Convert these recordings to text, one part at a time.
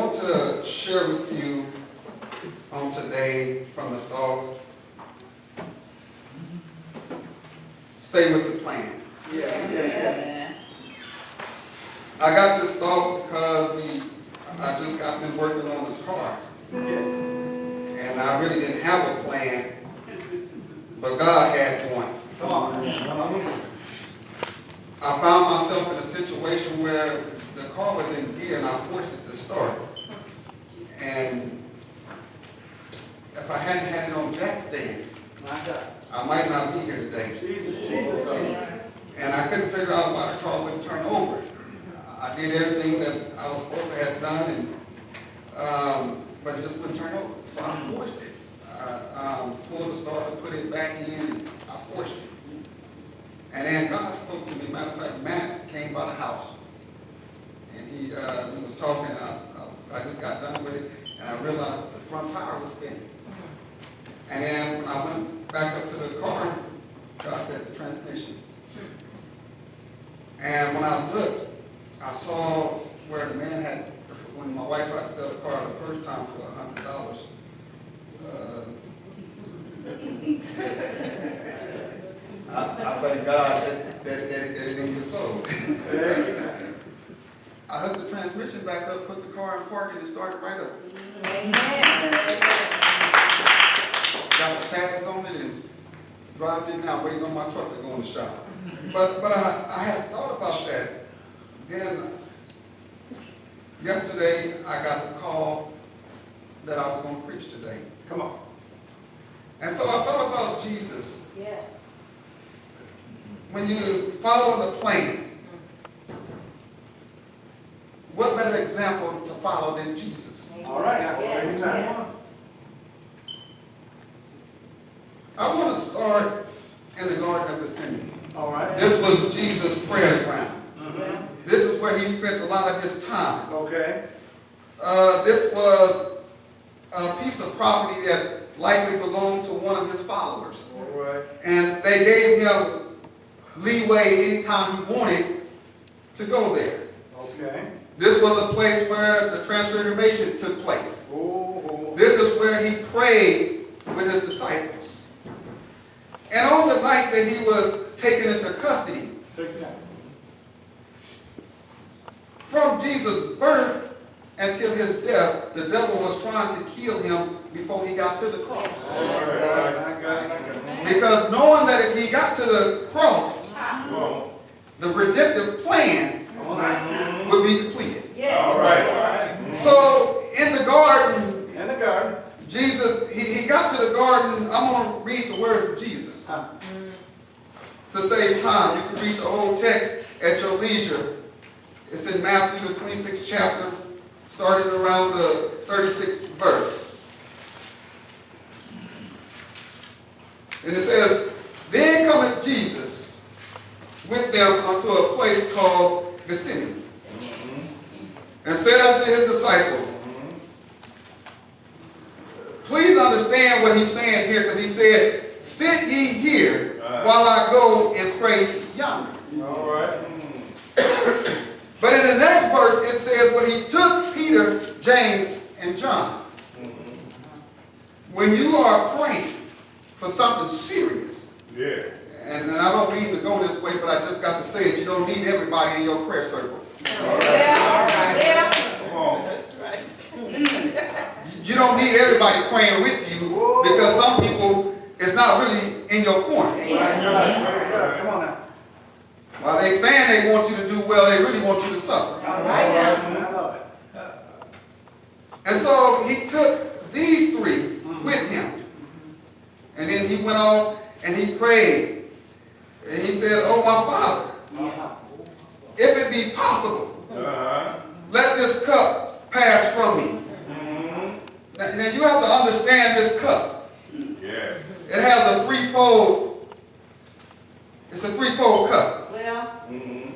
want to share with you on today from the thought, stay with the plan. Yes. I got this thought because I just got been working on the car. Yes. And I really didn't have a plan, but God had one. Come on. I found myself in a situation where the car was in gear and I forced it to start. And if I hadn't had it on jack stands, My God. I might not be here today. Jesus. And I couldn't figure out why the car wouldn't turn over. I did everything that I was supposed to have done, and but it just wouldn't turn over. So I forced it. I pulled the starter, put it back in, and I forced it. And then God spoke to me. Matter of fact, Matt came by the house, and he was talking. And I just got done with it, and I realized that the front tire was spinning. And then when I went back up to the car, God said the transmission. And when I looked, I saw where the man had, when my wife tried to sell the car the first time for $100, I thank God that it didn't get sold. I hooked the transmission back up, put the car in park, and it started right up. Got the tags on it and driving it now, waiting on my truck to go in the shop. But I had thought about that. Then yesterday I got the call that I was going to preach today. Come on. And so I thought about Jesus. Yeah. When you follow the plan, what better example to follow than Jesus? All right. Now, Yes. I want to start in the Garden of Gethsemane. All right. This was Jesus' prayer ground. Mm-hmm. This is where he spent a lot of his time. Okay. This was a piece of property that likely belonged to one of his followers. All right. And they gave him leeway anytime he wanted to go there. Okay. This was a place where the transfiguration took place. Oh. This is where he prayed with his disciples. And on the night that he was taken into custody, Take your time. from Jesus' birth until his death, the devil was trying to kill him before he got to the cross. All right. I got it. Because knowing that if he got to the cross, the redemptive plan All right. would be completed. All right. So in the garden, In the garden. Jesus, he got to the garden. I'm going to read the words of Jesus to save time. You can read the whole text at your leisure. It's in Matthew, the 26th chapter, starting around the 36th verse. And it says, Then cometh Jesus with them unto a place called Gethsemane, and said unto his disciples, please understand what he's saying here, because he said, sit ye here while I go and pray yonder. All right. But in the next verse, it says, when he took Peter, James, and John. When you are praying for something serious, and I don't mean to go this way, but I just got to say it, you don't need everybody in your prayer circle. You don't need everybody praying with you, because some people, it's not really in your corner. Come on now. While they saying they want you to do well, they really want you to suffer. I love it. And so he took these three with him. And then he went off and he prayed. And he said, oh, my Father, if it be possible, let this cup pass from me. Now you have to understand this cup. It has a threefold cup.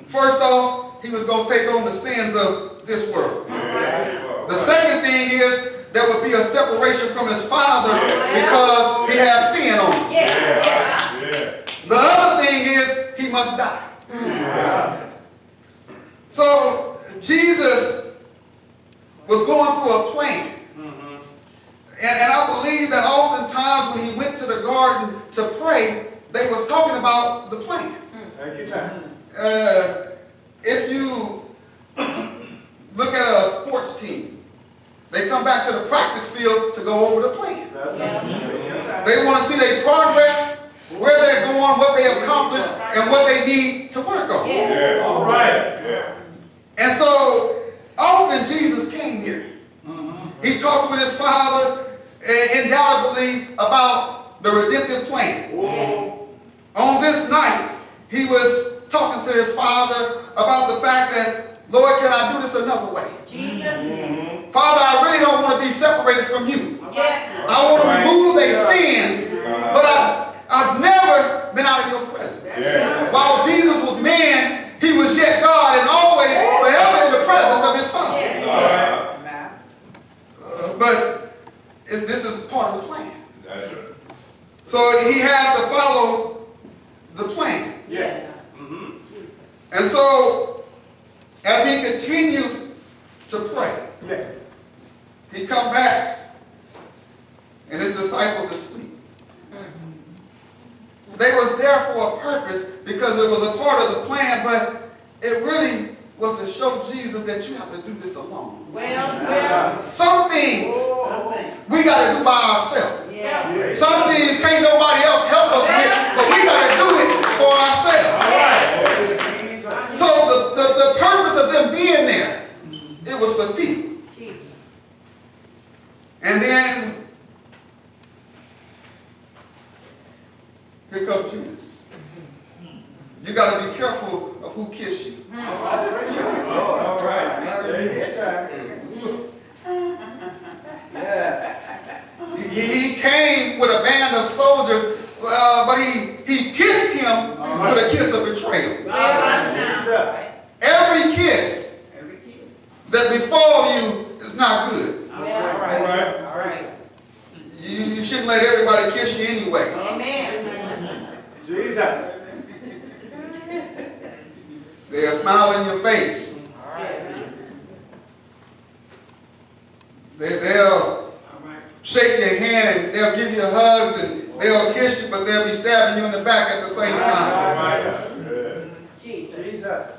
First off, he was going to take on the sins of this world. The second thing is there would be a separation from his Father because he has sin on him. The other thing is he must die. So Jesus was going through to pray, they was talking about the plan. Take your time. If you look at a sports team, they come back to the practice field to go over the plan. That's right. Take your time. They want to see their progress, where they're going, what they have accomplished, and what they need to work on. Yeah. All right. Yeah. And so often Jesus came here. He talked with his Father undoubtedly about the redemptive plan. Whoa. On this night, he was talking to his Father about the fact that, Lord, can I do this another way? Jesus. Father, I really don't want to be separated from you. Yeah. I want to remove their sins, but I've never been out of your presence. Yeah. While Jesus was man, he was yet God and always forever in the presence of his Father. But this is part of the plan. That's right. So he had to follow the plan. Yes. And so as he continued to pray, Yes. he come back and his disciples asleep. They was there for a purpose because it was a part of the plan, but it really was to show Jesus that you have to do this alone. Well. Some things we got to do by ourselves. Yeah. Some things can't nobody else help us with, but we got to do it for ourselves. So the purpose of them being there, it was fulfilled. Jesus. And then here comes Judas. You got to be careful of who kiss you. All right. Take your time. Yes. He came with a band of soldiers, but he kissed him with a kiss of betrayal. Jesus. Every kiss that befall you is not good. All right. All right. You shouldn't let everybody kiss you anyway. Amen. Jesus. They'll smile in your face. All right. They'll shake your hand and they'll give you hugs and they'll kiss you, but they'll be stabbing you in the back at the same time. Jesus. Jesus.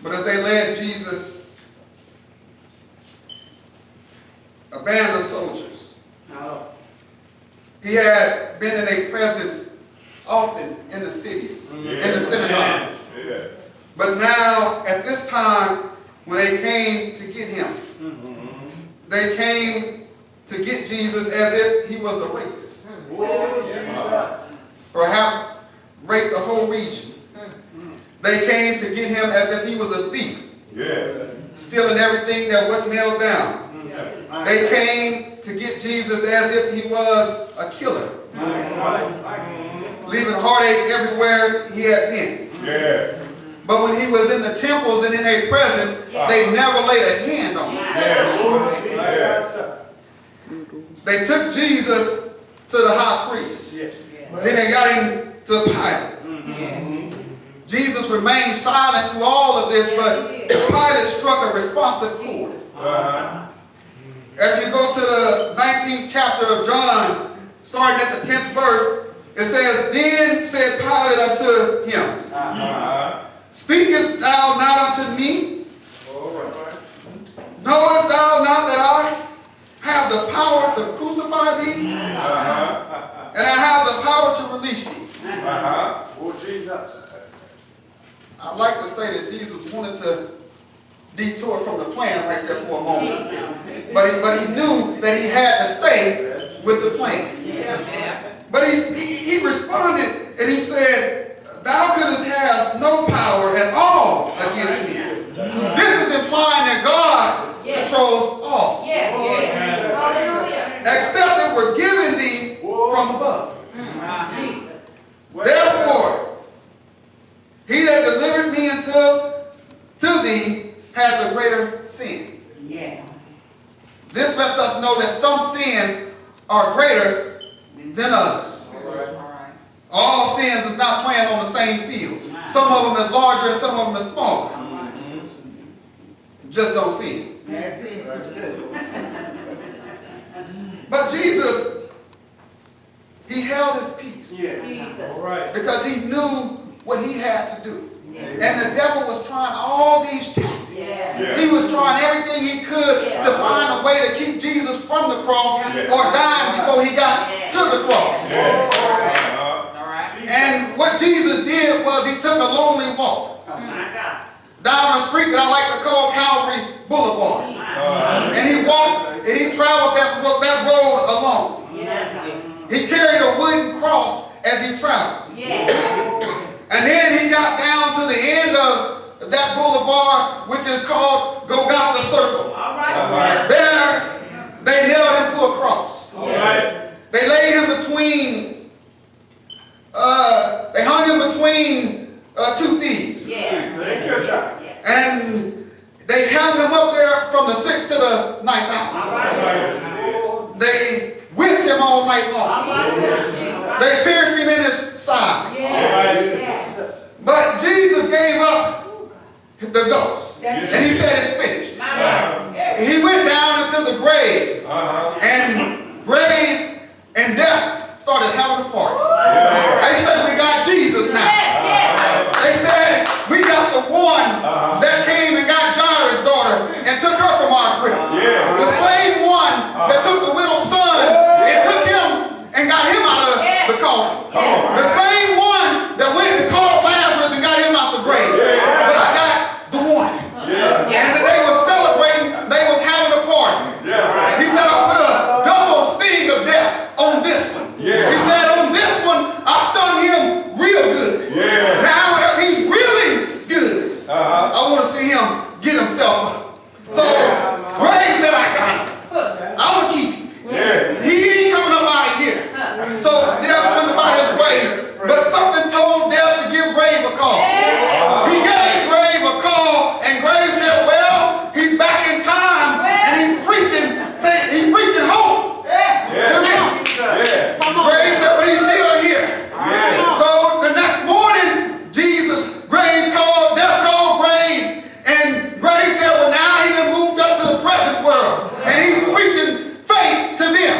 But as they led Jesus, a band of soldiers, he had been in their presence often in the cities, in the synagogues. Yeah. But now, at this time, when they came to get him, they came to get Jesus as if he was a rapist. Jesus. Perhaps raped the whole region. They came to get him as if he was a thief, Yeah. stealing everything that wasn't nailed down. They came to get Jesus as if he was a killer, leaving heartache everywhere he had been. Yeah. But when he was in the temples and in their presence, they never laid a hand on him. Yeah. They took Jesus to the high priest. Then they got him to Pilate. Jesus remained silent through all of this, but Pilate struck a responsive chord. As you go to the 19th chapter of John, starting at the 10th verse, it says, Then said Pilate unto him, Speakest thou not unto me? Knowest thou not that I have the power to crucify thee? And I have the power to release thee. Oh, Jesus. I'd like to say that Jesus wanted to detour from the plan right there for a moment. But he knew that he had to stay with the plan. But he responded and he said, Thou couldst have no power at all against me. This is implying that God controls all. Except it were given thee from above. Therefore, he that delivered me to thee has a greater sin. This lets us know that some sins are greater than others. All sins is not playing on the same field. Some of them is larger and some of them is smaller. Just don't see it. But Jesus, he held his because he knew what he had to do. And the devil was trying all these tactics. He was trying everything he could to find a way to keep Jesus from the cross or dying before he got to the cross. And what Jesus did was he took a lonely walk down a street that I like to call Calvary Boulevard. And he walked and he traveled that road alone. He carried a wooden cross as he traveled. And then he got down to the end of that boulevard, which is called Golgotha Circle. There, they nailed him to a cross. They laid him between, they hung him between two thieves. And they hung him up there from the 6th to the 9th hour. They whipped him all night long. They pierced him in his side. But Jesus gave up the ghost. And he said it's finished. He went down into the grave. And grave and death started having a party. They said we got Jesus now. They said we got the one that came and got Jairus' daughter and took her from our grip. The same one that took the widow's son and took him and got him out of the coffin. The same one that went and called Lazarus and got him out the grave. But I got the one. And they were celebrating, they was having a party. He said, I put a double sting of death on this one. He said, on this one, I stung him real good. Now, if he's really good, I want to see him get himself up. So, Ray said, I got him. I'm going to keep him. He ain't coming up out of here. So, death went about his way. But something told death to give Grave a call. He gave Grave a call, and Grave said, well, he's back in time, and he's preaching hope to them. Grave said, but he's still here. So the next morning, death called Grave, and Grave said, well, now he done moved up to the present world, and he's preaching faith to them.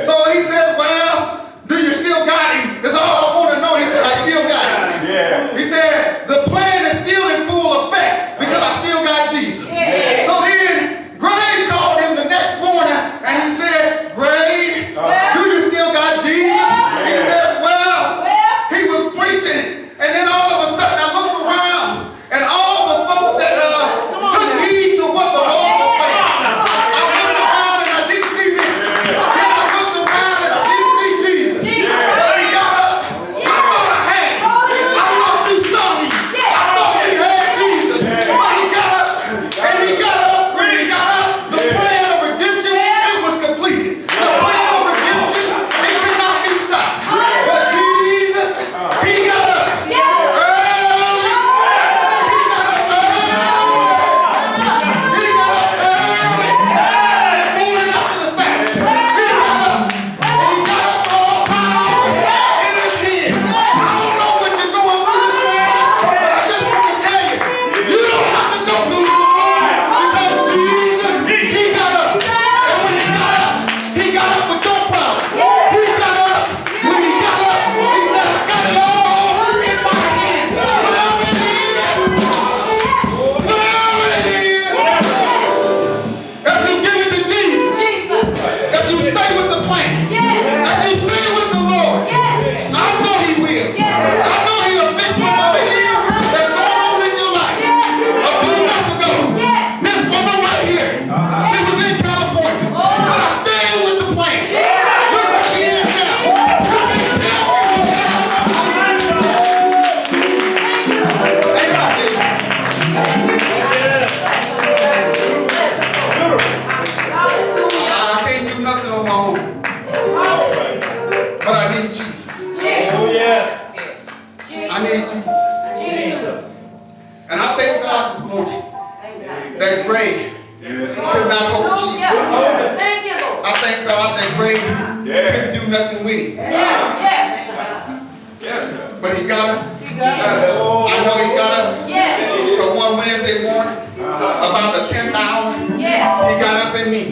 So he said, well, do you still got him? That's all I want to know. He said, I still got him. He said, the plan is still in full effect because I still got Jesus. So then Grave called him the next morning and he said, Grave, do you still got Jesus? He said, well, he was preaching. And then all of a sudden I looked around and all the folks that took heed to what the Lord was saying. I looked around and I didn't see them. Then I looked around and I didn't see Jesus. But he got up. I thought I had him. I thought you stung him. I thought he had Jesus. But he got up. And he got up. When he got up, the plan of redemption, it was completed. The plan of redemption, it could not be stopped. But Jesus, he got up. Early. He got up early. He got up early. And morning after the Sabbath. He got up. And he got up all power in his hand. I don't know what you're going through this morning, but I just want to tell you, you don't have to go through this morning because Jesus, he got up. And when he got up with your problem. He got up. When he got up, he said, I got it all in my hands. Whatever it is, if you give it to Jesus, if you stay with the plan, if you stay with the Lord, I know he will. I know he'll fix whatever it is that's going on in your life. A few months ago, this woman right here, she was in California, but I stayed with the plan. Look where she is now. You can't tell me what's happening. Thank you, Jesus. I can't do nothing on my own, but I need Jesus. I need Jesus. And I thank God this morning that Grave could not hold Jesus. I thank God that Grave couldn't do nothing with him. But he got up. I know he got up. But one Wednesday morning, about the 10th hour, he got up in me.